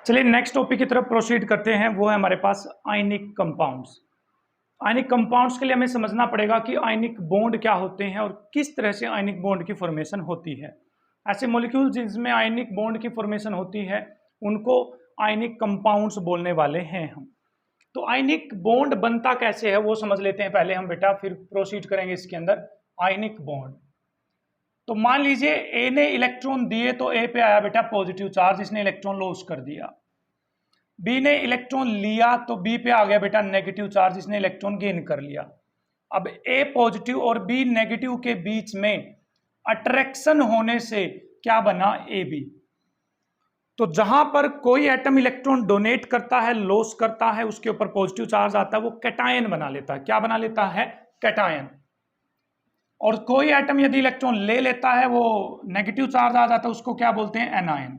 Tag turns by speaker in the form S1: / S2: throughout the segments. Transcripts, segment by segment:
S1: चलिए next topic की तरफ प्रोसीड करते हैं। वो है हमारे पास आयनिक कंपाउंड्स। आयनिक कंपाउंड्स के लिए हमें समझना पड़ेगा कि आयनिक बॉन्ड क्या होते हैं और किस तरह से आयनिक बॉन्ड की फॉर्मेशन होती है। ऐसे मॉलिक्यूल जिसमें आयनिक बॉन्ड की फॉर्मेशन होती है उनको आयनिक कंपाउंड्स बोलने वाले हैं हम। तो आयनिक बॉन्ड बनता कैसे है वो समझ लेते हैं पहले हम बेटा, फिर प्रोसीड करेंगे इसके अंदर। आयनिक बॉन्ड, तो मान लीजिए ए ने इलेक्ट्रॉन दिए तो ए पे आया बेटा पॉजिटिव चार्ज, इसने इलेक्ट्रॉन लॉस कर दिया। बी ने इलेक्ट्रॉन लिया तो बी पे आ गया बेटा नेगेटिव चार्ज, इसने इलेक्ट्रॉन गेन कर लिया। अब ए पॉजिटिव और बी नेगेटिव के बीच में अट्रैक्शन होने से क्या बना, ए बी। तो जहां पर कोई एटम इलेक्ट्रॉन डोनेट करता है, लॉस करता है, उसके ऊपर पॉजिटिव चार्ज आता है, वो कैटायन बना लेता है। क्या बना लेता है? कैटायन। और कोई एटम यदि इलेक्ट्रॉन ले लेता है, वो नेगेटिव चार्ज आ जाता है, उसको क्या बोलते हैं? एनायन।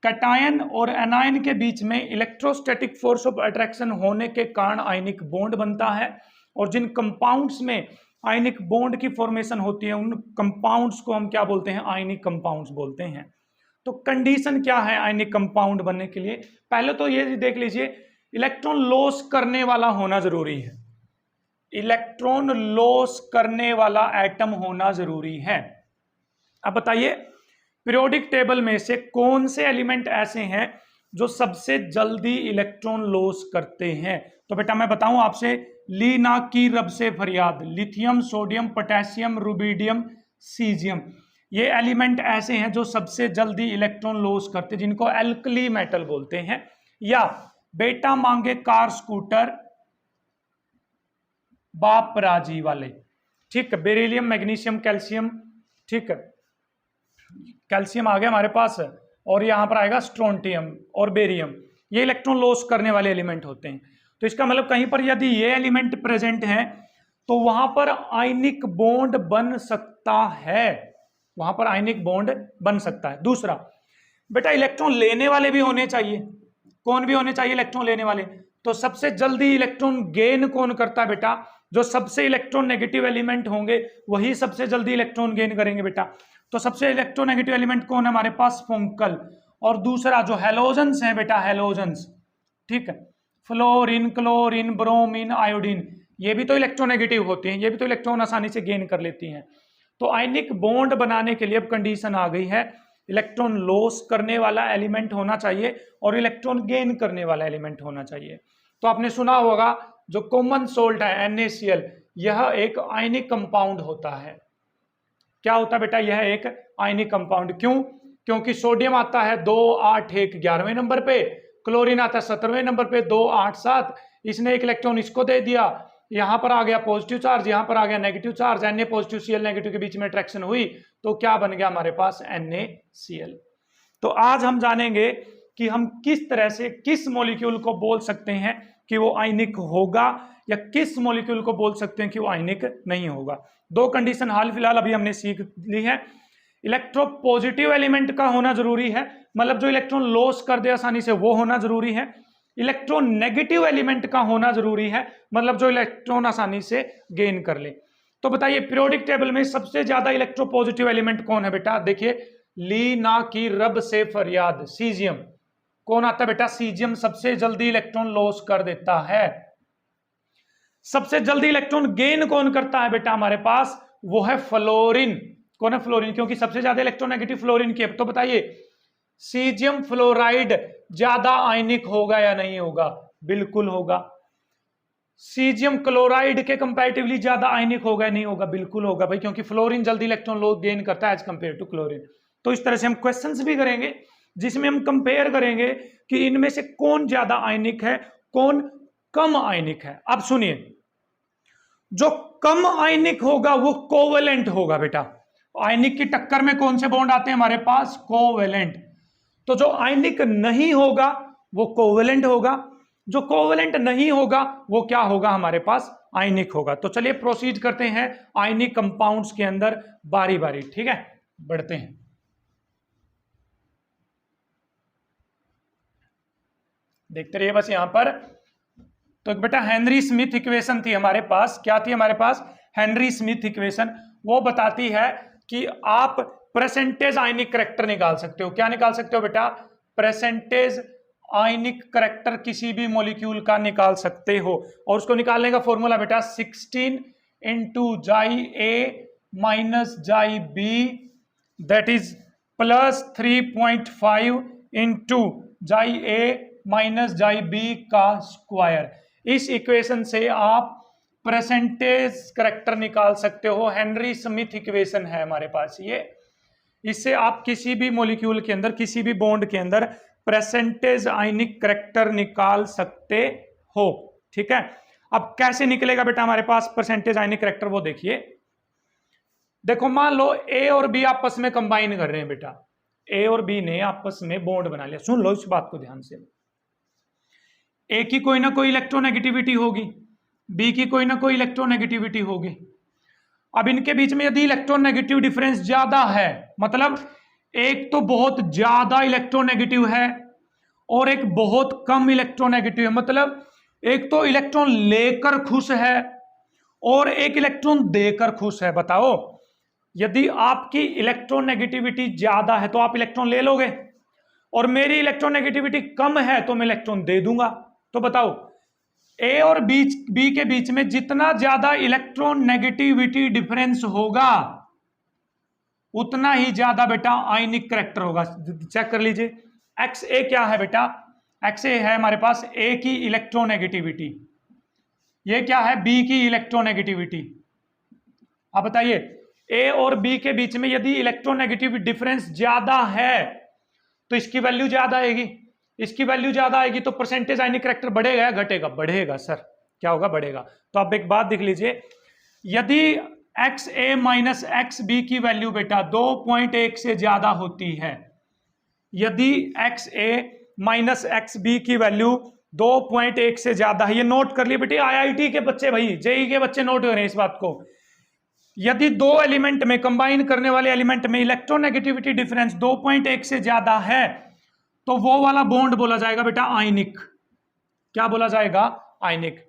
S1: कैटायन और एनायन के बीच में इलेक्ट्रोस्टैटिक फोर्स ऑफ अट्रैक्शन होने के कारण आयनिक बॉन्ड बनता है। और जिन कंपाउंड्स में आयनिक बॉन्ड की फॉर्मेशन होती है उन कंपाउंड्स को हम क्या बोलते हैं? आयनिक कंपाउंड्स बोलते हैं। तो कंडीशन क्या है आयनिक कंपाउंड बनने के लिए? पहले तो ये देख लीजिए, इलेक्ट्रॉन लॉस करने वाला होना जरूरी है। इलेक्ट्रॉन लॉस करने वाला एटम होना जरूरी है। अब बताइए पीरियोडिक टेबल में से कौन से एलिमेंट ऐसे हैं जो सबसे जल्दी इलेक्ट्रॉन लॉस करते हैं? तो बेटा मैं बताऊं आपसे, ली ना की रब से फरियाद, lithium, sodium, potassium, rubidium, caesium, ये एलिमेंट ऐसे हैं जो सबसे जल्दी इलेक्ट्रॉन लॉस करते हैं, जिनको एल्कली मेटल बोलते हैं। या बेटा मांगे कार, स्कूटर, बाप राजी वाले, ठीक है। बेरिलियम, मैग्नीशियम, कैल्शियम, ठीक है। कैल्शियम आ गया हमारे पास, और यहां पर आएगा स्ट्रोंटियम और बेरियम। ये इलेक्ट्रॉन लॉस करने वाले एलिमेंट होते हैं। तो इसका मतलब कहीं पर यदि ये एलिमेंट प्रेजेंट है तो वहां पर आयनिक बॉन्ड बन सकता है, वहां पर आयनिक बॉन्ड बन सकता है। दूसरा बेटा, इलेक्ट्रॉन लेने वाले भी होने चाहिए। कौन भी होने चाहिए? इलेक्ट्रॉन लेने वाले। तो सबसे जल्दी इलेक्ट्रॉन गेन कौन करता है बेटा? जो सबसे इलेक्ट्रॉन नेगेटिव एलिमेंट होंगे वही सबसे जल्दी इलेक्ट्रॉन गेन करेंगे बेटा। तो सबसे इलेक्ट्रोनेगेटिव एलिमेंट कौन है हमारे पास? फुंकल। और दूसरा जो हेलोजेंस है बेटा, हेलोजेंस, ठीक है, फ्लोरीन, क्लोरीन, ब्रोमीन, आयोडीन, ये भी तो इलेक्ट्रोनेगेटिव होती हैं, ये भी तो इलेक्ट्रॉन आसानी से गेन कर लेती हैं। तो आयनिक बॉन्ड बनाने के लिए अब कंडीशन आ गई है, इलेक्ट्रॉन लॉस करने वाला एलिमेंट होना चाहिए और इलेक्ट्रॉन गेन करने वाला एलिमेंट होना चाहिए। तो आपने सुना होगा जो कॉमन सोल्ट है NaCl, यह एक आयनिक कंपाउंड होता है। क्या होता है बेटा? यह एक आयनिक कंपाउंड। क्यों? क्योंकि सोडियम आता है 2, 8, 1 11वें नंबर पे, क्लोरीन आता है 17वें नंबर पे 2, 8, 7, इसने एक इलेक्ट्रॉन इसको दे दिया, यहां पर आ गया पॉजिटिव चार्ज, यहां पर आ गया negative charge, Na positive Cl negative के बीच में अट्रैक्शन हुई तो क्या बन गया हमारे पास? NaCl। तो आज हम जानेंगे कि हम किस तरह से किस मॉलिक्यूल को बोल सकते हैं कि वो आयनिक होगा या किस मॉलिक्यूल को बोल सकते हैं कि वो आयनिक नहीं होगा। दो कंडीशन हाल फिलहाल अभी हमने सीख ली है। इलेक्ट्रोपॉजिटिव एलिमेंट का होना जरूरी है, मतलब जो इलेक्ट्रॉन लॉस कर दे आसानी से, वो होना जरूरी है। इलेक्ट्रॉन नेगेटिव एलिमेंट का होना जरूरी है, मतलब जो इलेक्ट्रॉन आसानी से गेन कर ले। तो बताइए पीरियोडिक टेबल में सबसे ज्यादा इलेक्ट्रोपॉजिटिव एलिमेंट कौन है बेटा? देखिए, ली ना की रब से फरियाद, सीजियम। कौन आता है बेटा? सीजियम सबसे जल्दी इलेक्ट्रॉन लॉस कर देता है। सबसे जल्दी इलेक्ट्रॉन गेन कौन करता है बेटा हमारे पास? वो है फ्लोरीन। कौन है? फ्लोरीन, क्योंकि सबसे ज्यादा इलेक्ट्रोनेगेटिव फ्लोरीन की है। तो बताइए सीजियम फ्लोराइड ज्यादा आयनिक होगा या नहीं होगा? बिल्कुल होगा। सीजियम क्लोराइड के कंपैरेटिवली ज्यादा आयनिक होगा या नहीं होगा? बिल्कुल होगा भाई, क्योंकि फ्लोरीन जल्दी इलेक्ट्रॉन लोड गेन करता है एज कंपेयर टू क्लोरीन। तो इस तरह से हम क्वेश्चंस भी करेंगे जिसमें हम कंपेयर करेंगे कि इनमें से कौन ज्यादा आयनिक है, कौन कम आयनिक है। अब सुनिए, जो कम आयनिक होगा वो कोवेलेंट होगा बेटा। आयनिक की टक्कर में कौन से बॉन्ड आते हैं हमारे पास? कोवेलेंट। तो जो आयनिक नहीं होगा वो कोवेलेंट होगा, जो कोवेलेंट नहीं होगा वो क्या होगा हमारे पास? आयनिक होगा। तो चलिए प्रोसीड करते हैं आयनिक कंपाउंड्स के अंदर बारी बारी, ठीक है, बढ़ते हैं। देखते रहिए बस यहां पर। तो बेटा हेनरी स्मिथ इक्वेशन थी हमारे पास। क्या थी हमारे पास? Henry Smith equation. वो बताती है कि आप परसेंटेज आयनिक करैक्टर निकाल सकते हो। क्या निकाल सकते हो बेटा? परसेंटेज आयनिक करैक्टर किसी भी मॉलिक्यूल का निकाल सकते हो। और उसको निकालने का फॉर्मूला बेटा 16 into chi A minus chi B that is plus 3.5 into chi A minus chi B का स्क्वायर। इस इक्वेशन से आप परसेंटेज करैक्टर निकाल सकते हो। हेनरी स्मिथ इक्वेशन है हमारे पास ये। इससे आप किसी भी मॉलिक्यूल के अंदर, किसी भी बॉन्ड के अंदर परसेंटेज आयनिक करैक्टर निकाल सकते हो। ठीक है, अब कैसे निकलेगा बेटा हमारे पास परसेंटेज आयनिक करैक्टर, वो देखिए। देखो मान लो ए और बी आपस में कंबाइन कर रहे हैं बेटा, ए और बी ने आपस में बॉन्ड बना लिया। सुन लो इस बात को ध्यान से। ए की कोई ना कोई इलेक्ट्रोनेगेटिविटी होगी, बी की कोई ना कोई इलेक्ट्रोनेगेटिविटी होगी। अब इनके बीच में यदि इलेक्ट्रोनेगेटिव डिफरेंस ज्यादा है, मतलब एक तो बहुत ज्यादा इलेक्ट्रोनेगेटिव है और एक बहुत कम इलेक्ट्रोनेगेटिव है, मतलब एक तो इलेक्ट्रॉन लेकर खुश है और एक इलेक्ट्रॉन देकर खुश है। बताओ, यदि आपकी इलेक्ट्रोनेगेटिविटी ज्यादा है तो आप इलेक्ट्रॉन ले लोगे, और मेरी इलेक्ट्रोनेगेटिविटी कम है तो मैं इलेक्ट्रॉन दे दूंगा। तो बताओ, ए और बी के बीच में जितना ज्यादा इलेक्ट्रोनेगेटिविटी डिफरेंस होगा उतना ही ज्यादा बेटा आयनिक करैक्टर होगा। चेक कर लीजिए, एक्स ए क्या है बेटा, एक्स ए है हमारे पास ए की इलेक्ट्रोनेगेटिविटी, ये क्या है बी की इलेक्ट्रोनेगेटिविटी। अब बताइए, ए और बी के बीच में यदि इलेक्ट्रोनेगेटिव डिफरेंस ज्यादा है तो इसकी वैल्यू ज्यादा आएगी, इसकी वैल्यू ज्यादा आएगी तो परसेंटेज आयनिक करैक्टर बढ़ेगा या घटेगा? बढ़ेगा सर। क्या होगा? बढ़ेगा। तो आप एक बात देख लीजिए, यदि एक्स ए माइनस एक्स बी की वैल्यू बेटा 2.1 से ज्यादा होती है, यदि एक्स ए माइनस एक्स बी की वैल्यू 2.1 से ज्यादा है, ये नोट कर लिए बेटे, आईआईटी के बच्चे, भाई जेई के बच्चे नोट करें इस बात को। यदि दो एलिमेंट में, कंबाइन करने वाले एलिमेंट में इलेक्ट्रोनेगेटिविटी डिफरेंस 2.1 से ज्यादा है तो वो वाला बॉन्ड बोला जाएगा बेटा आयनिक। क्या बोला जाएगा? आयनिक।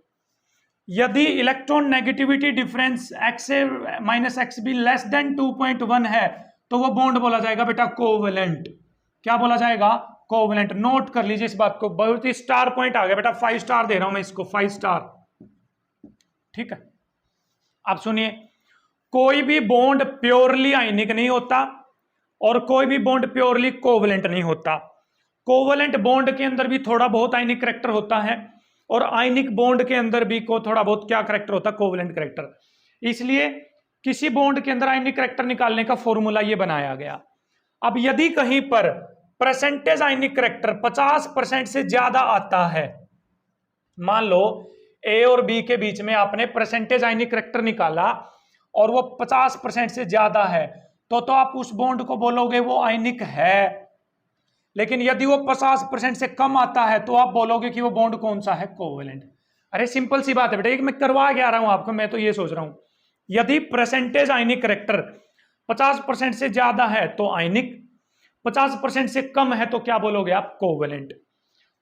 S1: यदि electron negativity difference x A minus x be less than 2.1 है तो वो बॉन्ड बोला जाएगा बेटा कोवेलेंट। क्या बोला जाएगा? कोवेलेंट। नोट कर लीजिए इस बात को, बहुत ही स्टार पॉइंट आ गया बेटा, 5 स्टार दे रहा हूं मैं इसको, 5 स्टार। ठीक है, अब सुनिए, कोई भी बॉन्ड प्योरली आयनिक नहीं होता और कोई भी बॉन्ड प्योरली कोवेलेंट नहीं होता। कोवेलेंट बॉन्ड के अंदर भी थोड़ा बहुत आयनिक करैक्टर होता है और आयनिक बॉन्ड के अंदर भी को थोड़ा बहुत क्या करैक्टर होता है? Covalent character. इसलिए किसी बॉन्ड के अंदर आयनिक करैक्टर निकालने का फॉर्मूला ये बनाया गया। अब यदि कहीं पर परसेंटेज आयनिक करैक्टर 50% से ज्यादा आता है, मान लो ए और बी के बीच में आपने परसेंटेज आयनिक करैक्टर निकाला और वो 50% से ज्यादा है तो आप उस बॉन्ड को बोलोगे वो आयनिक है। लेकिन यदि वो 50% से कम आता है तो आप बोलोगे कि वो बॉन्ड कौन सा है? कोवेलेंट। अरे सिंपल सी बात है बेटा, एक मैं करवा के आ रहा हूं आपको, मैं तो ये सोच रहा हूं, यदि परसेंटेज आयनिक करैक्टर 50% से ज्यादा है तो आयनिक, 50% से कम है तो क्या बोलोगे आप? कोवेलेंट।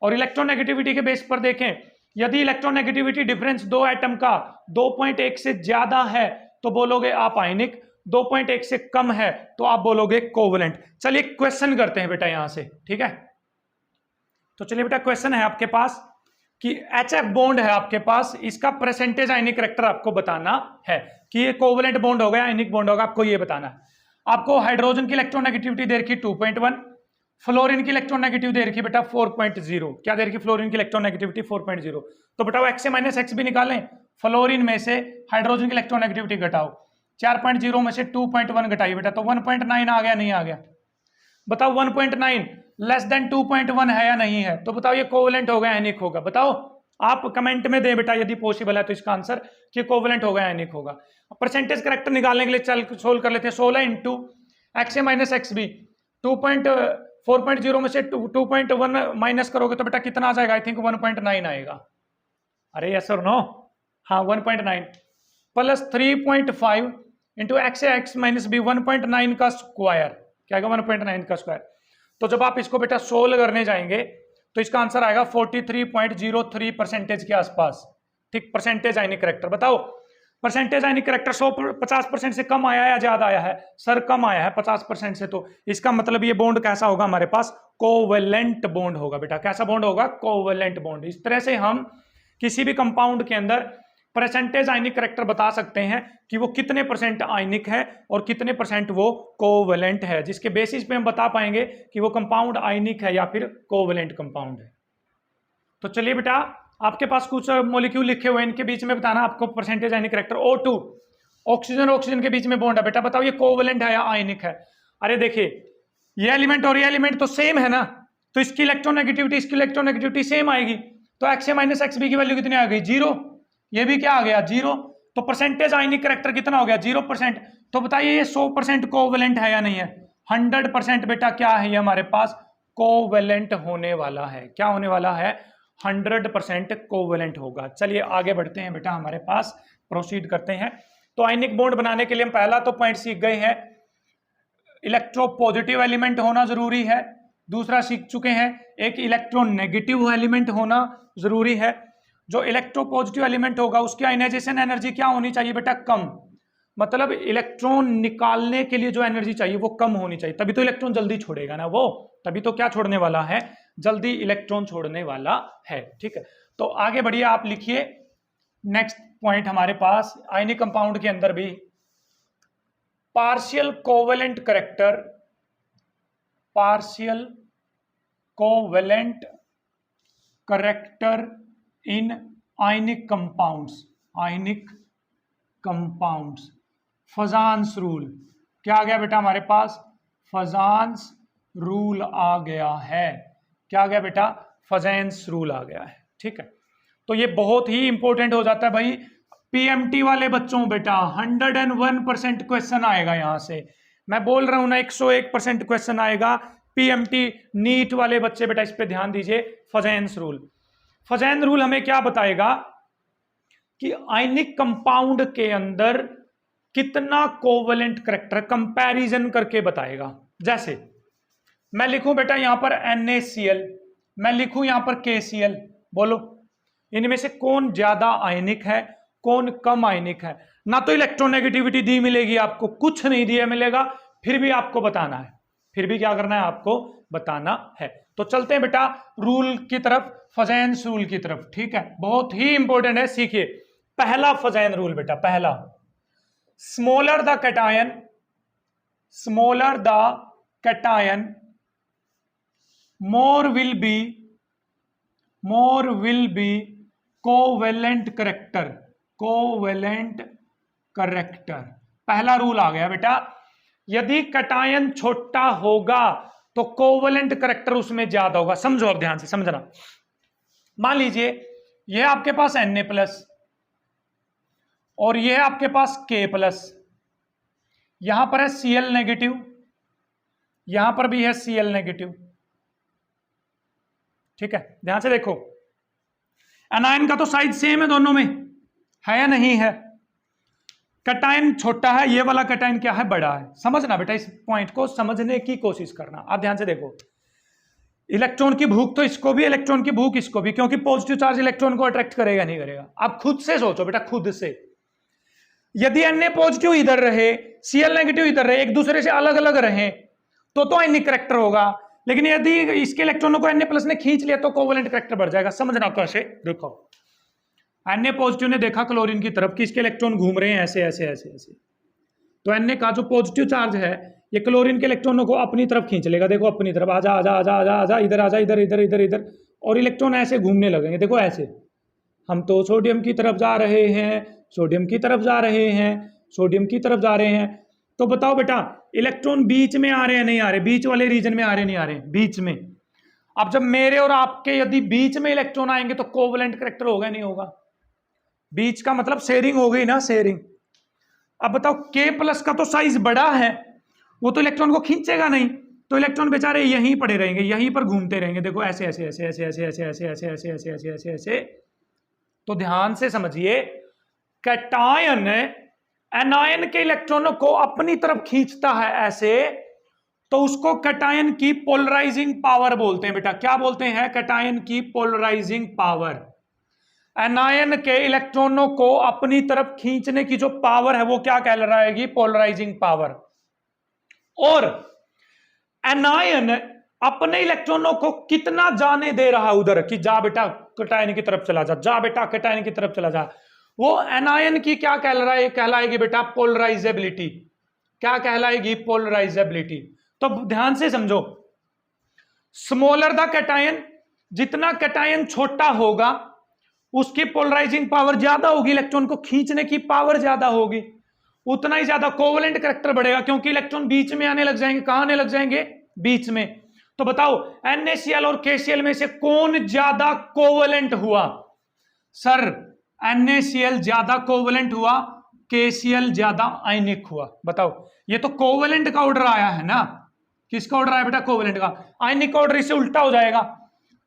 S1: और इलेक्ट्रोनेगेटिविटी के बेस पर देखें, यदि इलेक्ट्रोनेगेटिविटी डिफरेंस दो एटम का 2.1 से ज्यादा है तो बोलोगे आप आयनिक, 2.1 से कम है तो आप बोलोगे कोवेलेंट। चलिए क्वेश्चन करते हैं बेटा यहां से, ठीक है? तो चलिए बेटा, क्वेश्चन है आपके पास कि HF बॉन्ड है आपके पास, इसका परसेंटेज आयनिक करैक्टर आपको बताना है कि ये कोवेलेंट बॉन्ड होगा या आयनिक बॉन्ड होगा, आपको ये बताना है। आपको हाइड्रोजन की इलेक्ट्रोनेगेटिविटी दे रखी 2.1, फ्लोरीन की इलेक्ट्रोनेगेटिव दे रखी बेटा 4.0। क्या दे रखी? फ्लोरीन की इलेक्ट्रोनेगेटिविटी 4.0। तो बेटा एक्स माइनस एक्स भी निकालें, फ्लोरीन में से हाइड्रोजन की इलेक्ट्रोनेगेटिविटी घटाओ, 4.0 में से 2.1 घटाइए बेटा, तो 1.9 आ गया, नहीं आ गया? बताओ 1.9 लेस देन 2.1 है या नहीं है? तो बताओ ये कोवेलेंट होगा या आयनिक होगा? बताओ, आप कमेंट में दें बेटा यदि पॉसिबल है तो इसका आंसर कि कोवेलेंट होगा या आयनिक होगा। परसेंटेज करैक्टर निकालने के लिए चल सोल्व कर लेते हैं। 16 इंटू एक्स ए माइनस एक्स बी, 4.0 में से 2.1 माइनस करोगे तो बेटा कितना आ जाएगा? आई थिंक 1.9 आएगा। अरे यस और नो? हाँ 1.9 प्लस 3.5 इंटू एक्स ए एक्स माइनस बी, 1.9 का स्क्वायर। क्या आएगा? 1.9 का स्क्वायर। तो जब आप इसको बेटा सोल्व करने जाएंगे तो इसका आंसर आएगा 43.03% के आसपास। ठीक, परसेंटेज आयनिक करैक्टर। बताओ परसेंटेज आयनिक करेक्टर 50% से कम आया या ज्यादा आया है? सर कम आया है 50% से, तो इसका मतलब ये बॉन्ड कैसा होगा हमारे पास? कोवेलेंट बॉन्ड होगा बेटा। कैसा बॉन्ड होगा? Covalent bond. इस तरह से हम किसी भी कंपाउंड के अंदर परसेंटेज आयनिक करेक्टर बता सकते हैं कि वो कितने परसेंट आयनिक है और कितने परसेंट वो कोवेलेंट है, जिसके बेसिस पे हम बता पाएंगे कि वो कंपाउंड आयनिक है या फिर कोवेलेंट कंपाउंड है। तो चलिए बेटा, आपके पास कुछ मॉलिक्यूल लिखे हुए हैं, इनके बीच में बताना आपको परसेंटेज आयनिक करेक्टर। O2 ऑक्सीजन ऑक्सीजन के बीच में बॉन्ड है बेटा, बताओ ये कोवेलेंट है या आयनिक है? अरे देखिए, ये एलिमेंट और ये एलिमेंट तो सेम है ना, तो इसकी इलेक्ट्रोनेगेटिविटी इसकी इलेक्ट्रोनेगेटिविटी सेम आएगी, तो XA माइनस XB की वैल्यू कितनी आ गई? 0। ये भी क्या आ गया? 0। तो परसेंटेज आयनिक करेक्टर कितना हो गया? 0%। तो बताइए ये 100% कोवेलेंट है या नहीं है? 100% बेटा क्या है ये हमारे पास? कोवेलेंट होने वाला है। क्या होने वाला है? 100% कोवेलेंट होगा। चलिए आगे बढ़ते हैं बेटा, हमारे पास प्रोसीड करते हैं। तो आयनिक बॉन्ड बनाने के लिए हम पहला तो पॉइंट सीख गए हैं, इलेक्ट्रोपॉजिटिव एलिमेंट होना जरूरी है। दूसरा सीख चुके हैं, एक इलेक्ट्रोनेगेटिव एलिमेंट होना जरूरी है। जो इलेक्ट्रोपॉजिटिव एलिमेंट होगा उसकी आयनाइजेशन एनर्जी क्या होनी चाहिए बेटा? कम। मतलब इलेक्ट्रॉन निकालने के लिए जो एनर्जी चाहिए वो कम होनी चाहिए, तभी तो इलेक्ट्रॉन जल्दी छोड़ेगा ना वो, तभी तो क्या छोड़ने वाला है? जल्दी इलेक्ट्रॉन छोड़ने वाला है। ठीक है, तो आगे बढ़िए, आप लिखिए नेक्स्ट पॉइंट हमारे पास आयनिक कंपाउंड के अंदर भी partial covalent character, partial covalent character in ionic compounds, ionic compounds. फजान्स rule क्या आ गया बेटा हमारे पास? फजान्स रूल आ गया है। क्या आ गया बेटा? फजेंस रूल आ गया है। ठीक है, तो ये बहुत ही इंपॉर्टेंट हो जाता है भाई पीएमटी वाले बच्चों बेटा। 101% क्वेश्चन आएगा यहां से, मैं बोल रहा हूं ना, 101% क्वेश्चन आएगा पीएमटी नीट वाले बच्चे बेटा, इस पे ध्यान दीजिए। फजेंस रूल, फजेन रूल हमें क्या बताएगा कि आयनिक कंपाउंड के अंदर कितना कोवेलेंट करेक्टर कंपैरिजन करके बताएगा। जैसे मैं लिखूं बेटा यहां पर NaCl, मैं लिखूं यहां पर KCl, बोलो इनमें से कौन ज्यादा आयनिक है, कौन कम आयनिक है? ना तो इलेक्ट्रोनेगेटिविटी दी मिलेगी आपको, कुछ नहीं दिया मिलेगा, फिर भी आपको बताना है, फिर भी क्या करना है? आपको बताना है। तो चलते हैं बेटा रूल की तरफ, फजेन्स रूल की तरफ। ठीक है, बहुत ही इंपॉर्टेंट है, सीखिए। पहला फजेन रूल बेटा, पहला, smaller the cation, smaller the cation more will be covalent character, covalent character। पहला रूल आ गया बेटा, यदि कैटायन छोटा होगा तो कोवेलेंट करेक्टर उसमें ज्यादा होगा। समझो अब ध्यान से समझना। मान लीजिए यह आपके पास Na+ और यह आपके पास K+, यहां पर है Cl नेगेटिव, यहां पर भी है Cl नेगेटिव। ठीक है, ध्यान से देखो, एनायन का तो साइज सेम है दोनों में, है या नहीं है? कैटायन छोटा है, ये वाला कैटायन क्या है? बड़ा है। समझना बेटा, इस पॉइंट को समझने की कोशिश करना। आप ध्यान से देखो, इलेक्ट्रॉन की भूख तो इसको भी, इलेक्ट्रॉन की भूख इसको भी, क्योंकि पॉजिटिव चार्ज इलेक्ट्रॉन को अट्रैक्ट करेगा नहीं करेगा? आप खुद से सोचो बेटा, खुद से। यदि Na पॉजिटिव इधर रहे, Cl नेगेटिव इधर रहे, एक दूसरे से अलग अलग रहे, तो आयनिक करेक्टर होगा। लेकिन यदि इसके इलेक्ट्रॉनों को Na+ ने खींच लिया तो कोवेलेंट करेक्टर बढ़ जाएगा। समझना कैसे? देखो, Na पॉजिटिव ने देखा क्लोरीन की तरफ कि इसके इलेक्ट्रॉन घूम रहे हैं ऐसे ऐसे ऐसे ऐसे, तो Na का जो पॉजिटिव चार्ज है ये क्लोरीन के इलेक्ट्रॉनों को अपनी तरफ खींच लेगा। देखो अपनी तरफ, आजा आजा आजा आजा आजा, इधर आजा, इधर इधर इधर इधर, और इलेक्ट्रॉन ऐसे घूमने लगेंगे। देखो ऐसे, हम तो सोडियम की तरफ जा रहे हैं, सोडियम की तरफ जा रहे हैं, सोडियम की तरफ जा रहे हैं। तो बताओ बेटा, इलेक्ट्रॉन बीच में आ रहे हैं नहीं आ रहे? बीच वाले रीजन में आ रहे नहीं आ रहे? बीच में। अब जब मेरे और आपके यदि बीच में इलेक्ट्रॉन आएंगे तो कोवेलेंट करेक्टर होगा नहीं होगा? बीच का मतलब शेयरिंग हो गई ना, शेयरिंग। अब बताओ K+ का तो साइज बड़ा है, वो तो इलेक्ट्रॉन को खींचेगा नहीं, तो इलेक्ट्रॉन बेचारे यहीं पड़े रहेंगे, यहीं पर घूमते रहेंगे। देखो ऐसे ऐसे ऐसे ऐसे ऐसे ऐसे ऐसे ऐसे ऐसे ऐसे ऐसे ऐसे ऐसे। तो ध्यान से समझिए, कैटायन एनायन के इलेक्ट्रॉनों को अपनी तरफ खींचता है ऐसे, तो उसको कैटायन की पोलराइजिंग पावर बोलते हैं बेटा। क्या बोलते हैं? कैटायन की पोलराइजिंग पावर। एनायन के इलेक्ट्रॉनों को अपनी तरफ खींचने की जो पावर है वो क्या कहलाएगी? Polarising power. और एनायन अपने इलेक्ट्रॉनों को कितना जाने दे रहा है उधर, कि जा बेटा कैटायन की तरफ चला जा, जा बेटा कैटायन की तरफ चला जा, वो एनायन की क्या कहलाएगी बेटा? पोलराइजेबिलिटी। क्या कहलाएगी? पोलराइजेबिलिटी। तो ध्यान से समझो, स्मॉलर द कैटायन, जितना कैटायन छोटा होगा उसकी पोलराइजिंग पावर ज्यादा होगी, इलेक्ट्रॉन को खींचने की पावर ज्यादा होगी, उतना ही ज्यादा कोवलेंट करैक्टर बढ़ेगा, क्योंकि इलेक्ट्रॉन बीच में आने लग जाएंगे। कहां आने लग जाएंगे? बीच में। तो बताओ NaCl और KCl में से कौन ज्यादा कोवलेंट हुआ? सर NaCl ज्यादा कोवलेंट हुआ, KCl ज्यादा आयनिक हुआ। बताओ, ये तो कोवलेंट का ऑर्डर आया है ना। किसका ऑर्डर आया बेटा? कोवलेंट का। आयनिक का ऑर्डर इससे उल्टा हो जाएगा,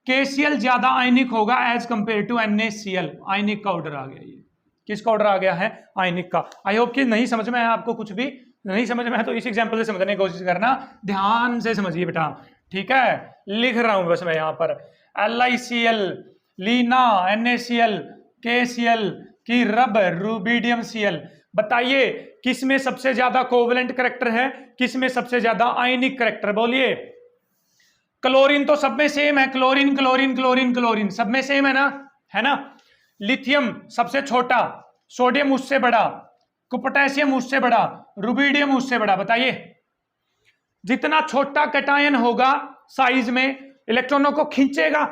S1: KCl ज्यादा आयनिक होगा एज कंपेयर टू NaCl। आयनिक का ऑर्डर आ गया। ये किसका ऑर्डर आ गया है? आयनिक का। आई होप कि नहीं समझ में है आपको, कुछ भी नहीं समझ में है तो इस एग्जांपल से समझने की कोशिश करना, ध्यान से समझिए बेटा, ठीक है। लिख रहा हूं बस मैं यहां पर LiCl, लीना, NaCl, KCl की रब, रुबिडियम Cl। बताइए किस में सबसे ज्यादा कोवलेंट करैक्टर है, किस में सबसे ज्यादा आयनिक करैक्टर? बोलिए। क्लोरीन तो सब में सेम है, क्लोरीन क्लोरीन क्लोरीन क्लोरीन सब में सेम है ना, है ना। लिथियम सबसे छोटा, सोडियम उससे बड़ा, पोटेशियम उससे बड़ा, रुबिडियम उससे बड़ा। बताइए जितना छोटा कैटायन होगा साइज में, इलेक्ट्रॉनों को खींचेगा,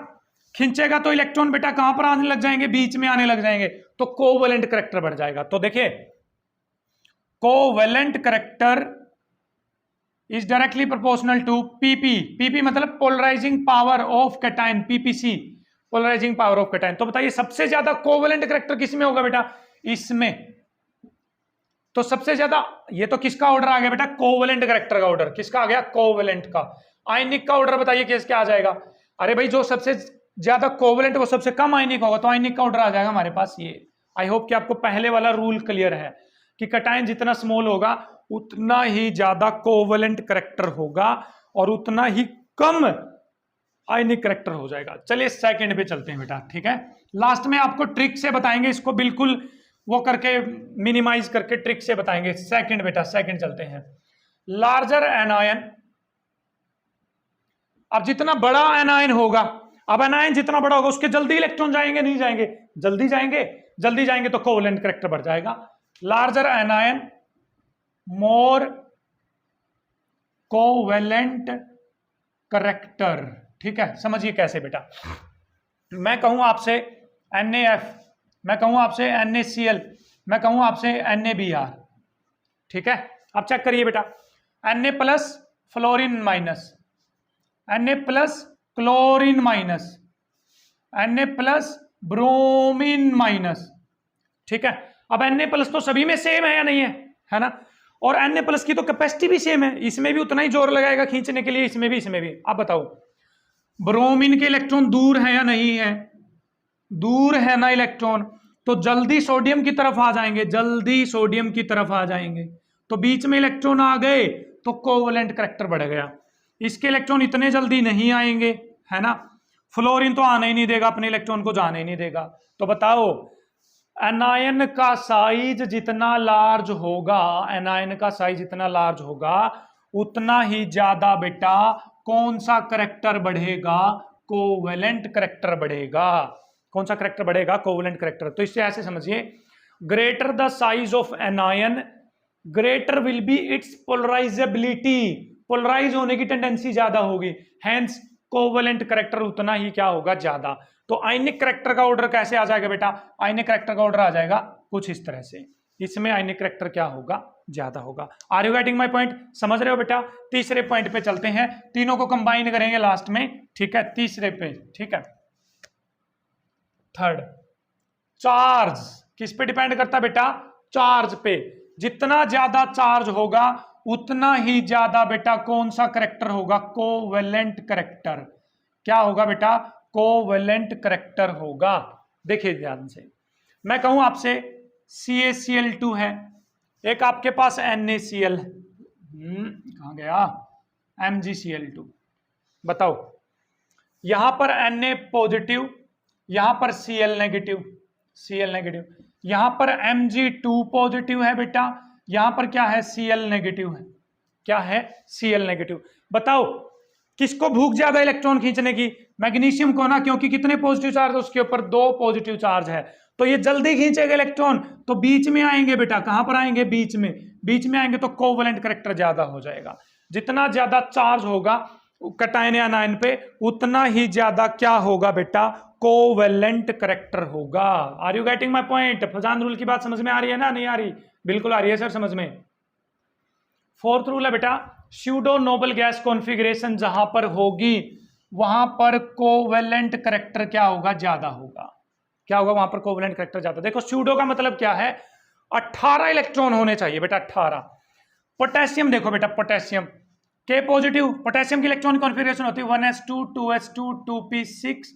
S1: खींचेगा तो इलेक्ट्रॉन बेटा कहां पर आने लग जाएंगे? बीच में आने लग जाएंगे, तो कोवलेंट करैक्टर बढ़ जाएगा। तो देखिए covalent character is directly proportional to PP। PP मतलब polarising power of cation, PPC polarising power of cation. तो बताइए सबसे ज्यादा कोवलेंट करैक्टर किस में होगा बेटा? इसमें। तो सबसे ज्यादा, ये तो किसका ऑर्डर आ गया बेटा? कोवलेंट करैक्टर का ऑर्डर। किसका आ गया? कोवलेंट का। आयनिक का ऑर्डर बताइए किसका आ जाएगा? अरे भाई जो सबसे ज्यादा कोवलेंट वो सबसे कम आयनिक होगा, तो आयनिक का ऑर्डर आ जाएगा हमारे पास ये। आई होप कि आपको पहले वाला रूल क्लियर है कि कैटायन जितना स्मॉल होगा उतना ही ज्यादा कोवलेंट करैक्टर होगा और उतना ही कम आयनिक करैक्टर हो जाएगा। चलिए सेकंड पे चलते हैं बेटा, ठीक है। लास्ट में आपको ट्रिक से बताएंगे इसको, बिल्कुल वो करके मिनिमाइज करके ट्रिक से बताएंगे। सेकंड बेटा, सेकंड चलते हैं। लार्जर एनायन, अब जितना बड़ा एनायन होगा, अब एनायन जितना बड़ा होगा उसके जल्दी इलेक्ट्रॉन जाएंगे नहीं जाएंगे? जल्दी जाएंगे। जल्दी जाएंगे तो कोवलेंट करैक्टर बढ़ जाएगा। लार्जर एनायन मोर कोवलेंट करैक्टर, ठीक है। समझिए कैसे बेटा, मैं कहूं आपसे NaF, मैं कहूं आपसे NaCl, मैं कहूं आपसे NaBr, ठीक है। अब चेक करिए बेटा, Na plus fluorine minus, Na plus chlorine minus, Na plus bromine minus, ठीक है। अब Na प्लस तो सभी में सेम है या नहीं है ना। और Na प्लस की तो कैपेसिटी भी सेम है, इसमें भी उतना ही जोर लगाएगा खींचने के लिए, इसमें भी, इसमें भी। अब बताओ ब्रोमीन के इलेक्ट्रॉन दूर है या नहीं है? दूर है ना इलेक्ट्रॉन, तो जल्दी सोडियम की तरफ आ जाएंगे, जल्दी सोडियम की तरफ आ जाएंगे। तो बीच में इलेक्ट्रॉन आ गए तो कोवलेंट करैक्टर बढ़ गया। इसके इलेक्ट्रॉन इतने जल्दी नहीं आएंगे, है ना। फ्लोरीन तो आने ही नहीं देगा, अपने इलेक्ट्रॉन को जाने ही नहीं देगा। तो बताओ एनायन का साइज जितना लार्ज होगा, एनायन का साइज जितना लार्ज होगा उतना ही ज्यादा बेटा कौन सा करैक्टर बढ़ेगा? कोवलेंट करैक्टर बढ़ेगा। कौन सा करैक्टर बढ़ेगा? Covalent character. तो इससे ऐसे समझिए, greater the size of anion greater will be its polarisability. Polarise होने की टेंडेंसी ज्यादा होगी, हेंस कोवलेंट करैक्टर उतना ही क्या होगा? ज्यादा। तो आयनिक करैक्टर का ऑर्डर कैसे आ जाएगा बेटा? आयनिक करैक्टर का ऑर्डर आ जाएगा कुछ इस तरह से, इसमें आयनिक करैक्टर क्या होगा? ज्यादा होगा। Are you getting my point? समझ रहे हो बेटा? तीसरे पॉइंट पे चलते हैं, तीनों को कंबाइन करेंगे लास्ट में, ठीक है। तीसरे पे, ठीक है। थर्ड, चार्ज किस पे डिपेंड करता है बेटा? चार्ज पे। जितना ज्यादा चार्ज होगा उतना ही ज्यादा बेटा कौन सा करैक्टर होगा? Covalent character. क्या होगा बेटा? कोवैलेंट करैक्टर होगा। देखिए ध्यान से, मैं कहूं आपसे CaCl2 है, एक आपके पास NaCl, कहां गया? MgCl2। बताओ यहां पर Na पॉजिटिव, यहां पर Cl नेगेटिव, Cl नेगेटिव। यहां पर Mg2 पॉजिटिव है बेटा, यहां पर क्या है Cl नेगेटिव है, क्या है Cl नेगेटिव। बताओ किसको भूख ज्यादा इलेक्ट्रॉन खींचने की, मैग्नीशियम को ना, क्योंकि कितने पॉजिटिव चार्ज है उसके ऊपर, 2 पॉजिटिव चार्ज है, तो ये जल्दी खींचेगा इलेक्ट्रॉन, तो बीच में आएंगे बेटा, कहां पर आएंगे, बीच में, बीच में आएंगे तो कोवेलेंट करैक्टर ज्यादा हो जाएगा। जितना ज्यादा चार्ज होगा कैटायन या आनायन पे, उतना ही ज्यादा क्या होगा बेटा, कोवेलेंट करैक्टर होगा। Are you getting my point? Fajans rule की बात समझ में आ रही है ना, नहीं आ रही? बिल्कुल आ रही है सर समझ में। फोर्थ रूल है बेटा, स्यूडो नोबल गैस कॉन्फ़िगरेशन जहां पर होगी वहां पर कोवेलेंट करैक्टर क्या होगा, ज्यादा होगा। क्या होगा वहां पर, कोवेलेंट करैक्टर ज्यादा। देखो स्यूडो का मतलब क्या है, 18 इलेक्ट्रॉन होने चाहिए बेटा, 18। पोटेशियम देखो बेटा, पोटेशियम के पॉजिटिव, पोटेशियम की इलेक्ट्रॉन कॉन्फ़िगरेशन होती है 1s2 2s2 2p6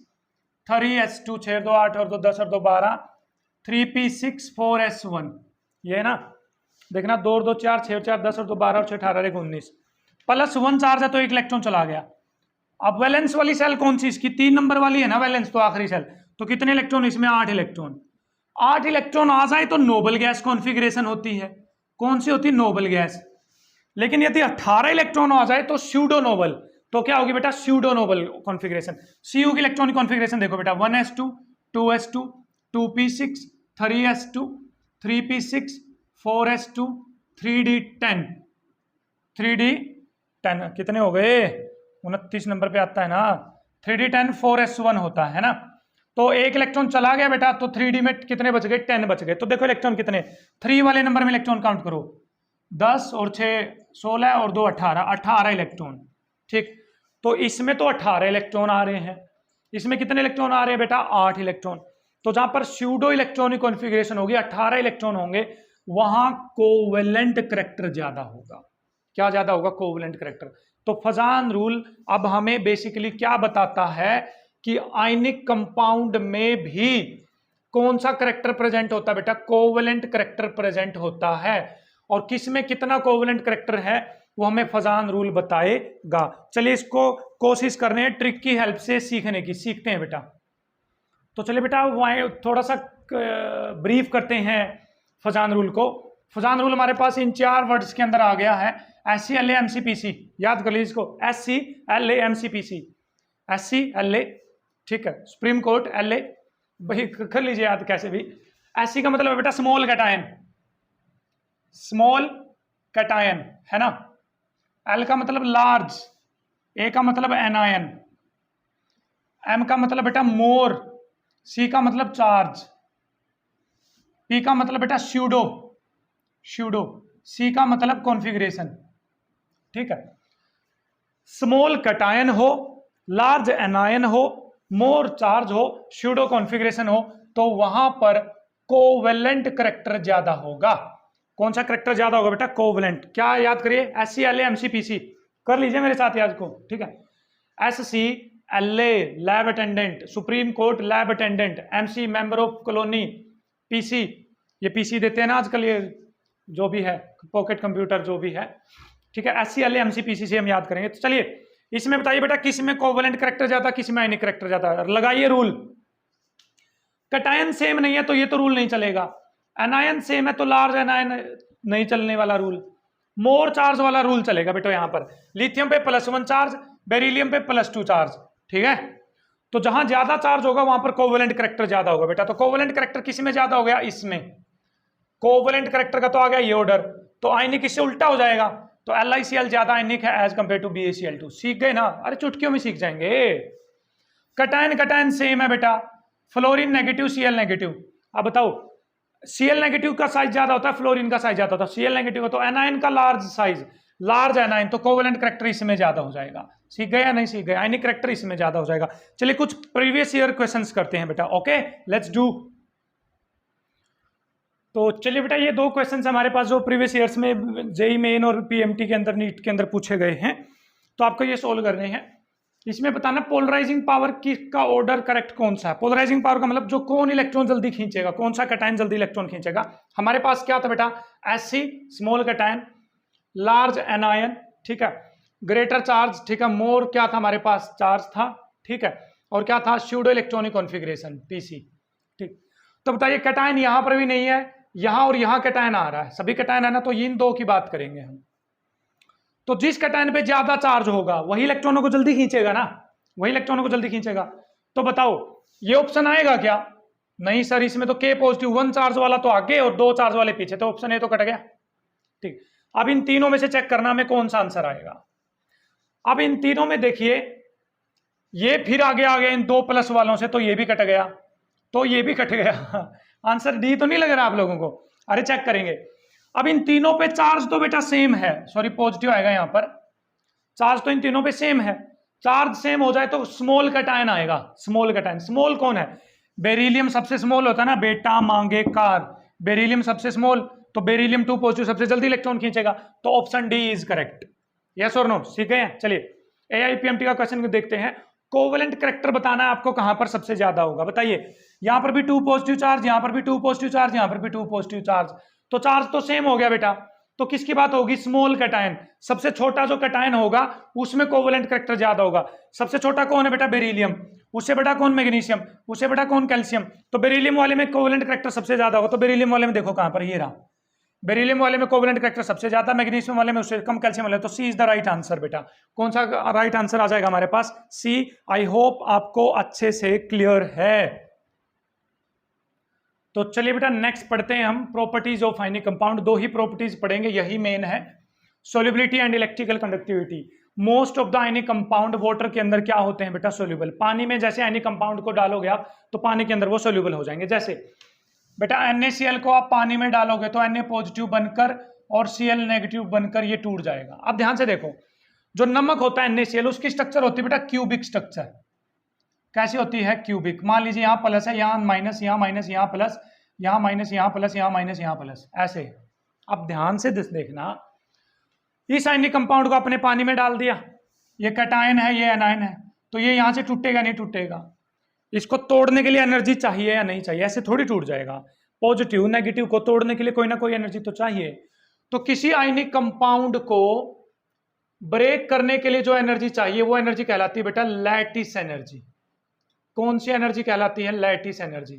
S1: 3s2 6 2 8 और 2 10 और 2 12 3p6 4s1, ये है ना, देखना 2 और 2 4 6 और 4 10 और 2 12 और 6 18 1 19 +1 चार्ज है तो एक इलेक्ट्रॉन चला गया। अब वैलेंस वाली सेल कौन सी, इसकी 3 नंबर वाली है ना वैलेंस, तो आखिरी सेल, तो कितने इलेक्ट्रॉन इसमें, 8 इलेक्ट्रॉन। 8 इलेक्ट्रॉन आ जाए तो नोबल गैस कॉन्फ़िगरेशन होती है, कौन सी होती है, नोबल गैस। लेकिन यदि 18 इलेक्ट्रॉन आ जाए तो स्यूडो नोबल, तो क्या होगी बेटा, स्यूडो नोबल कॉन्फ़िगरेशन। Cu की इलेक्ट्रॉनिक कॉन्फ़िगरेशन देखो बेटा, 1s2 2s2 2p6 3s2 3p6 4s2 3d10 3d10 कितने हो गए, 29 नंबर पे आता है ना, 3d10 4s1 होता है ना। तो एक इलेक्ट्रॉन चला गया बेटा, तो 3d में कितने बच गए, 10 बच गए। तो देखो इलेक्ट्रॉन कितने, 3 वाले नंबर में इलेक्ट्रॉन काउंट करो, 10 और 6 16 और 2 18, 18 इलेक्ट्रॉन, ठीक। तो इसमें तो 18 इलेक्ट्रॉन आ रहे हैं, इसमें कितने इलेक्ट्रॉन आ रहे हैं बेटा, 8 इलेक्ट्रॉन। तो जहां पर स्यूडो इलेक्ट्रॉनिक कॉन्फ़िगरेशन होगी, 18 इलेक्ट्रॉन होंगे, वहां कोवेलेंट करैक्टर ज्यादा होगा। क्या ज्यादा होगा, कोवेलेंट करैक्टर। तो फजान रूल अब हमें बेसिकली क्या बताता है कि आयनिक कंपाउंड में भी कौन सा करैक्टर प्रेजेंट होता है बेटा, कोवेलेंट करैक्टर प्रेजेंट होता है। और किस में कितना कोवेलेंट करैक्टर है वो हमें फजान रूल बताएगा। चलिए इसको कोशिश कर रहे हैं ट्रिक की हेल्प से सीखने की, सीखते हैं बेटा। तो चलिए बेटा वहाँ थोड़ा सा ब्रीफ करते हैं फजान रूल को। फजान रूल हमारे पास इन 4 वर्ड्स के अंदर आ गया है, SCLA-MCPC, याद कर लीजिए इसको, SCLA-MCPC, SCLA, ठीक है, सुप्रीम कोर्ट LA, भाई कर लीजिए याद कैसे भी। SC का मतलब है बेटा स्मॉल कैटायन, स्मॉल कैटायन है ना। L का मतलब लार्ज, A का मतलब एनायन, M का मतलब बेटा मोर, C का मतलब चार्ज, P का मतलब बेटा स्यूडो, स्यूडो, C का मतलब कॉन्फ़िगरेशन, ठीक है। स्मॉल कैटायन हो, लार्ज एनायन हो, मोर चार्ज हो, स्यूडो कॉन्फ़िगरेशन हो, तो वहां पर कोवेलेंट करैक्टर ज्यादा होगा। कौन सा करैक्टर ज्यादा होगा बेटा, कोवेलेंट। क्या याद करिए, SCLA-MCPC कर लीजिए मेरे साथ याद को, ठीक है। SCLA lab attendant, supreme court lab attendant, MC member of colony, PC ये PC देते हैं ना आजकल, ये जो भी है पॉकेट कंप्यूटर जो भी है, ठीक है। SCLA-MCPC से हम याद करेंगे। तो चलिए इसमें बताइए बेटा किस में कोवेलेंट करैक्टर ज्यादा, किस में आयनिक करैक्टर ज्यादा, लगाइए रूल। कैटायन सेम नहीं है तो ये तो रूल नहीं चलेगा, एनायन सेम है तो लार्ज एनायन नहीं चलने वाला रूल, मोर चार्ज वाला रूल चलेगा बेटा। यहां पर लिथियम पे +1 चार्ज, बेरिलियम पे +2 चार्ज, ठीक है। तो जहां ज्यादा चार्ज होगा वहां पर कोवेलेंट करैक्टर ज्यादा होगा बेटा। तो कोवेलेंट करैक्टर किस में ज्यादा हो गया, इसमें। कोवेलेंट करैक्टर का तो आ गया ये ऑर्डर, तो आयनिक इससे उल्टा हो जाएगा, तो LiCl ज्यादा आयनिक है एज कंपेयर टू BaCl2। सीख गए ना, अरे चुटकियों में सीख जाएंगे। कैटायन कैटायन सेम है बेटा, फ्लोरीन नेगेटिव Cl नेगेटिव। अब बताओ Cl नेगेटिव का साइज ज्यादा होता है, फ्लोरीन का साइज ज्यादा होता है। Cl नेगेटिव तो एनायन का लार्ज साइज, लार्ज एनायन, तो कोवेलेंट करैक्टर इसमें ज्यादा हो जाएगा। सीख गए या नहीं सीख गए, आयनिक करैक्टर इसमें ज्यादा हो जाएगा। चलिए कुछ प्रीवियस ईयर क्वेश्चंस करते हैं बेटा, ओके लेट्स डू। तो चलिए बेटा ये 2 क्वेश्चंस हमारे पास जो प्रीवियस ईयर्स में जेई मेन और PMT के अंदर, नीट के अंदर पूछे गए हैं, तो आपको ये सोल्व करने हैं। इसमें बताना पोलराइजिंग पावर की का ऑर्डर करेक्ट कौन सा है। पोलराइजिंग पावर का मतलब जो कौन इलेक्ट्रॉन जल्दी खींचेगा, कौन सा कैटायन जल्दी इलेक्ट्रॉन खींचेगा। हमारे पास क्या था बेटा, SC small cation, large anion, ठीक है, ग्रेटर चार्ज, ठीक है, मोर क्या था हमारे पास, चार्ज था, ठीक है, और क्या था, स्यूडो इलेक्ट्रॉनिक कॉन्फ़िगरेशन PC, ठीक। तो बताइए कैटायन यहां पर भी नहीं है, यहां और यहां कैटायन आ रहा है, सभी कैटायन है ना, तो इन दो की बात करेंगे हम। तो जिस कैटायन पे ज्यादा चार्ज होगा वही इलेक्ट्रॉनों को जल्दी खींचेगा ना, वही इलेक्ट्रॉनों को जल्दी खींचेगा। तो बताओ ये ऑप्शन आएगा क्या? नहीं सर, इसमें तो K पॉजिटिव 1 चार्ज वाला तो आगे और 2 चार्ज वाले पीछे, तो ऑप्शन ए तो कट गया। ठीक, अब इन तीनों में से चेक करना में कौन सा आंसर आएगा। अब इन तीनों में देखिए, ये फिर आगे आ गया इन 2 प्लस वालों से, तो ये भी कट गया, तो ये भी कट गया। आंसर डी तो नहीं लग रहा आप लोगों को? अरे चेक करेंगे। अब इन तीनों पे चार्ज तो बेटा सेम है, सॉरी पॉजिटिव आएगा यहां पर, चार्ज तो इन तीनों पे सेम है। चार्ज सेम हो जाए तो स्मॉल कैटायन आएगा, स्मॉल कैटायन। स्मॉल कौन है? बेरिलियम सबसे स्मॉल होता है ना बेटा, मांगे कार, बेरिलियम सबसे स्मॉल, तो बेरिलियम 2 पॉजिटिव सबसे जल्दी इलेक्ट्रॉन खींचेगा, तो option D is correct. Yes और नो? सीख गए हैं? चलिए AIPMT का क्वेश्चन देखते हैं। कोवेलेंट करैक्टर बताना है आपको कहां पर सबसे ज्यादा होगा, बताइए। यहां पर भी 2 पॉजिटिव चार्ज, यहां पर भी 2 पॉजिटिव चार्ज, यहां पर भी 2 पॉजिटिव चार्ज, तो चार्ज तो सेम हो गया बेटा, तो किसकी बात होगी? Small cation. सबसे छोटा जो कैटायन होगा उसमें कोवेलेंट करैक्टर ज्यादा होगा। सबसे छोटा कौन है बेटा? बेरिलियम। उससे बड़ा कौन? मैग्नीशियम। उससे बड़ा कौन? कैल्शियम। तो बेरिलियम वाले में कोवेलेंट करैक्टर सबसे ज्यादा होगा, तो बेरिलियम वाले में देखो कहां पर, ये रहा, बेरिलियम वाले में कोवेलेंट करैक्टर सबसे ज्यादा, मैग्नीशियम वाले में उससे कम, कैल्शियम वाले, तो सी इज द राइट आंसर बेटा। कौन सा राइट आंसर आ जाएगा हमारे पास? सी। आई होप आपको अच्छे से क्लियर है। तो चलिए बेटा नेक्स्ट पढ़ते हैं हम properties of ionic compound. 2 he properties पढ़ेंगे, यही मेन है, solubility and electrical conductivity. Most of the ionic compound water के अंदर क्या होते हैं बेटा? सोल्यूबल। पानी में जैसे आयनिक कंपाउंड को डालोगे आप तो पानी के अंदर वो सोल्यूबल हो जाएंगे। जैसे बेटा NaCl को आप पानी में डालोगे तो Na पॉजिटिव बनकर और Cl नेगेटिव बनकर ये टूट जाएगा। अब ध्यान से देखो, जो नमक होता है NaCl, उसकी स्ट्रक्चर होती है बेटा क्यूबिक स्ट्रक्चर। कैसी होती है? क्यूबिक। मान लीजिए यहाँ प्लस है, यहाँ माइनस, यहाँ माइनस, यहाँ प्लस, यहाँ माइनस, यहाँ प्लस, यहाँ माइनस, यहाँ प्लस, ऐसे। अब ध्यान से देखना, इस आयनिक कंपाउंड को अपने पानी में डाल दिया, ये कैटायन है, ये एनायन है, तो ये यहां से टूटेगा नहीं टूटेगा? इसको तोड़ने के लिए एनर्जी चाहिए या नहीं चाहिए? ऐसे थोड़ी टूट जाएगा। पॉजिटिव नेगेटिव को तोड़ने के लिए कोई ना कोई एनर्जी तो चाहिए। तो किसी आयनिक कंपाउंड को ब्रेक करने के लिए जो एनर्जी चाहिए वो एनर्जी कहलाती है बेटा लैटिस एनर्जी। कौन सी एनर्जी कहलाती है? Lattice energy.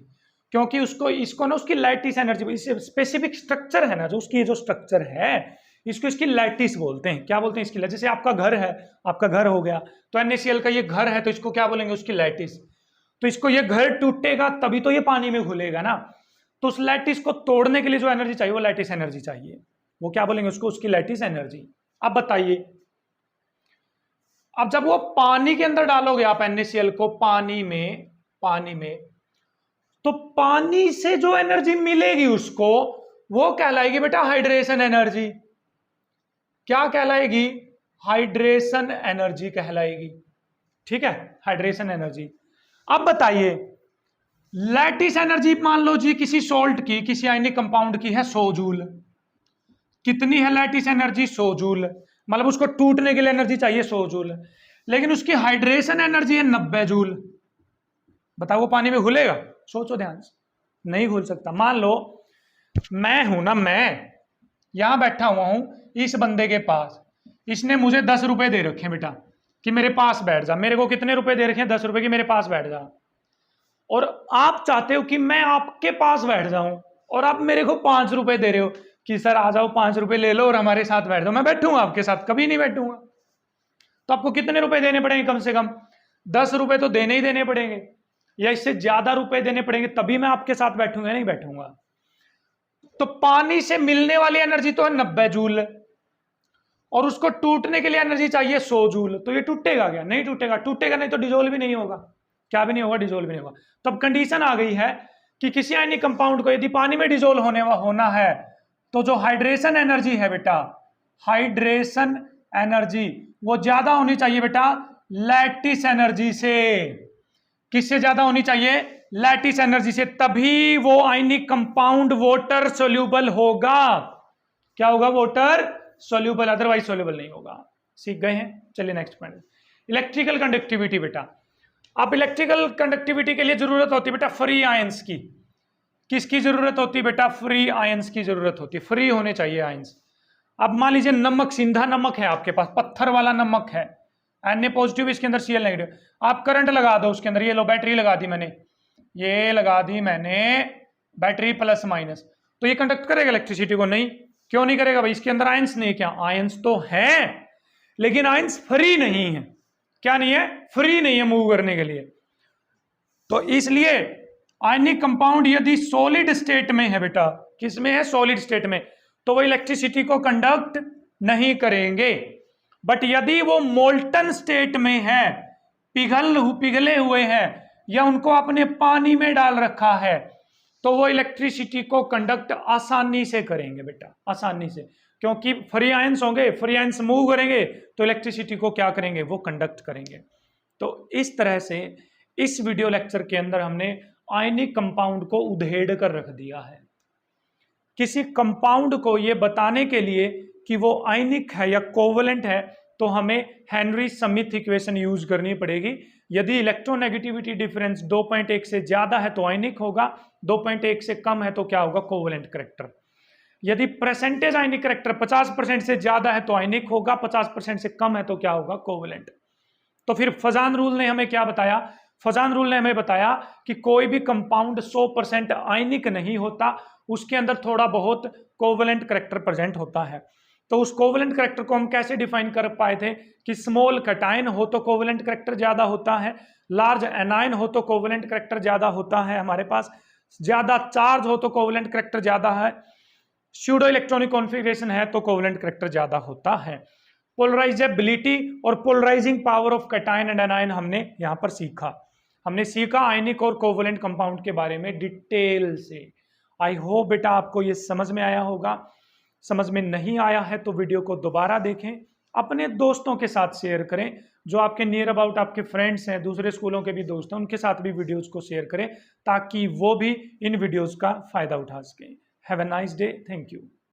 S1: क्योंकि इसको ना उसकी लैटिस एनर्जी, स्पेसिफिक स्ट्रक्चर है ना, जो उसकी जो स्ट्रक्चर है इसको इसकी लैटिस बोलते हैं। क्या बोलते हैं इसकी? जैसे आपका घर है, आपका घर हो गया तो NaCl का ये घर है, तो इसको क्या बोलेंगे? उसकी लैटिस। तो इसको ये घर टूटेगा तभी तो ये पानी में घुलेगा ना, तो उस लैटिस को तोड़ने के लिए जो एनर्जी चाहिए वो लैटिस एनर्जी चाहिए, वो क्या बोलेंगे उसको? उसकी लैटिस एनर्जी। अब बताइए, अब जब वो पानी के अंदर डालोगे आप NaCl को पानी में, तो पानी से जो एनर्जी मिलेगी उसको वो कहलाएगी बेटा हाइड्रेशन एनर्जी। क्या कहलाएगी? हाइड्रेशन एनर्जी कहलाएगी। ठीक है, हाइड्रेशन एनर्जी। अब बताइए, लैटिस एनर्जी मान लो जी किसी सॉल्ट की, किसी आयनिक कंपाउंड की है 100 जूल। कितनी है लैटिस एनर्जी? 100 जूल। मतलब उसको टूटने के लिए एनर्जी चाहिए 100 जूल, लेकिन उसकी हाइड्रेशन एनर्जी है 90 जूल। बताओ वो पानी में घुलेगा? सोचो ध्यान से, नहीं घुल सकता। मान लो मैं हूं ना, मैं यहां बैठा हुआ हूं इस बंदे के पास, इसने मुझे 10 रुपए दे रखे हैं बेटा कि मेरे पास बैठ जा। मेरे को कितने रुपए दे रखे हैं? 10 रुपए की, मेरे पास बैठ जा। और आप चाहते हो कि मैं आपके पास बैठ जाऊं और आप मेरे को 5 रुपए दे रहे हो कि सर आ जाओ 5 रुपए ले लो और हमारे साथ बैठ जाओ। मैं बैठूंगा आपके साथ? कभी नहीं बैठूंगा। तो आपको कितने रुपए देने पड़ेंगे? कम से कम 10 रुपए तो देने ही देने पड़ेंगे, या इससे ज्यादा रुपए देने पड़ेंगे, तभी मैं आपके साथ बैठूंगा, नहीं बैठूंगा। तो पानी से मिलने वाली एनर्जी तो है 90 जूल और उसको टूटने के लिए एनर्जी चाहिए 100 जूल। तो ये टूटेगा क्या? नहीं टूटेगा। टूटेगा नहीं तो डिजोल्व भी नहीं होगा। क्या भी नहीं होगा? डिजोल्व भी नहीं होगा। तो अब कंडीशन आ गई है कि किसी आयनिक कंपाउंड को यदि पानी में डिजोल्व होना है तो जो हाइड्रेशन एनर्जी है बेटा, हाइड्रेशन एनर्जी वो ज्यादा होनी चाहिए बेटा लैटिस एनर्जी से। किससे ज्यादा होनी चाहिए? लैटिस एनर्जी से। तभी वो आयनिक कंपाउंड वाटर सोल्यूबल होगा। क्या होगा? वाटर सोल्यूबल, अदरवाइज सोल्यूबल नहीं होगा। सीख गए हैं? चलिए नेक्स्ट पॉइंट, इलेक्ट्रिकल कंडक्टिविटी बेटा। अब इलेक्ट्रिकल कंडक्टिविटी के लिए जरूरत होती है बेटा फ्री आयंस की। किसकी जरूरत होती है बेटा? फ्री आयंस की जरूरत होती है। फ्री होने चाहिए आयंस। अब मान लीजिए नमक, सिंधा नमक है आपके पास, पत्थर वाला नमक है, Na पॉजिटिव, इसके अंदर Cl नेगेटिव। आप करंट लगा दो उसके अंदर, ये लो बैटरी लगा दी मैंने, ये लगा दी मैंने बैटरी प्लस माइनस, तो ये कंडक्ट करेगा इलेक्ट्रिसिटी को? नहीं। क्यों नहीं करेगा भाई? इसके अंदर आयंस नहीं, क्या आयंस तो हैं, लेकिन आयंस फ्री नहीं है। क्या नहीं है? फ्री नहीं है मूव करने के लिए। तो इसलिए आयनिक कंपाउंड यदि सॉलिड स्टेट में है बेटा, किसमें है? सॉलिड स्टेट में, तो वो इलेक्ट्रिसिटी को कंडक्ट नहीं करेंगे। बट यदि वो मोल्टन स्टेट में है, पिघले हुए हैं, या उनको आपने पानी में डाल रखा है, तो वो इलेक्ट्रिसिटी को कंडक्ट आसानी से करेंगे बेटा, आसानी से, क्योंकि फ्री आयंस होंगे, फ्री आयंस मूव करेंगे तो इलेक्ट्रिसिटी को क्या करेंगे? वो कंडक्ट करेंगे। तो इस तरह से इस वीडियो लेक्चर के अंदर हमने आयनिक कंपाउंड को उधेड़ कर रख दिया है। किसी कंपाउंड को ये बताने के लिए कि वो आयनिक है या कोवलेंट है, तो हमें हेनरी समिथ इक्वेशन यूज करनी पड़ेगी। यदि इलेक्ट्रोनेगेटिविटी डिफरेंस 2.1 से ज्यादा है तो आयनिक होगा, 2.1 से कम है तो क्या होगा? Covalent character. यदि परसेंटेज आयनिक कैरेक्टर 50% से ज्यादा है तो आयनिक होगा, 50% से कम है तो क्या होगा? कोवलेंट। तो फिर फजान रूल ने हमें क्या बताया? फजान रूल ने हमें बताया कि कोई भी कंपाउंड 100% आयनिक नहीं होता, उसके अंदर थोड़ा बहुत कोवलेंट कैरेक्टर प्रेजेंट होता है। तो उस कोवलेंट कैरेक्टर को हम कैसे डिफाइन कर पाए थे कि स्मॉल कैटायन हो तो कोवलेंट कैरेक्टर ज्यादा होता है, लार्ज एनायन हो तो कोवलेंट कैरेक्टर ज्यादा होता है, हमारे पास ज्यादा चार्ज हो तो कोवलेंट कैरेक्टर ज्यादा है, स्यूडो इलेक्ट्रॉनिक कॉन्फ़िगरेशन है तो कोवलेंट कैरेक्टर ज्यादा होता है। पोलराइजेबिलिटी और polarising power of cation and anion हमने यहां पर सीखा। हमने सीखा आयनिक और कोवलेंट कंपाउंड के बारे में डिटेल से। आई होप बेटा आपको ये समझ में आया होगा। समझ में नहीं आया है तो वीडियो को दोबारा देखें, अपने दोस्तों के साथ शेयर करें, जो आपके नियर अबाउट आपके फ्रेंड्स हैं, दूसरे स्कूलों के भी दोस्त हैं, उनके साथ भी वीडियोज को शेयर करें ताकि वो भी इन वीडियोज का फायदा उठा सकें। Have a nice day. Thank you.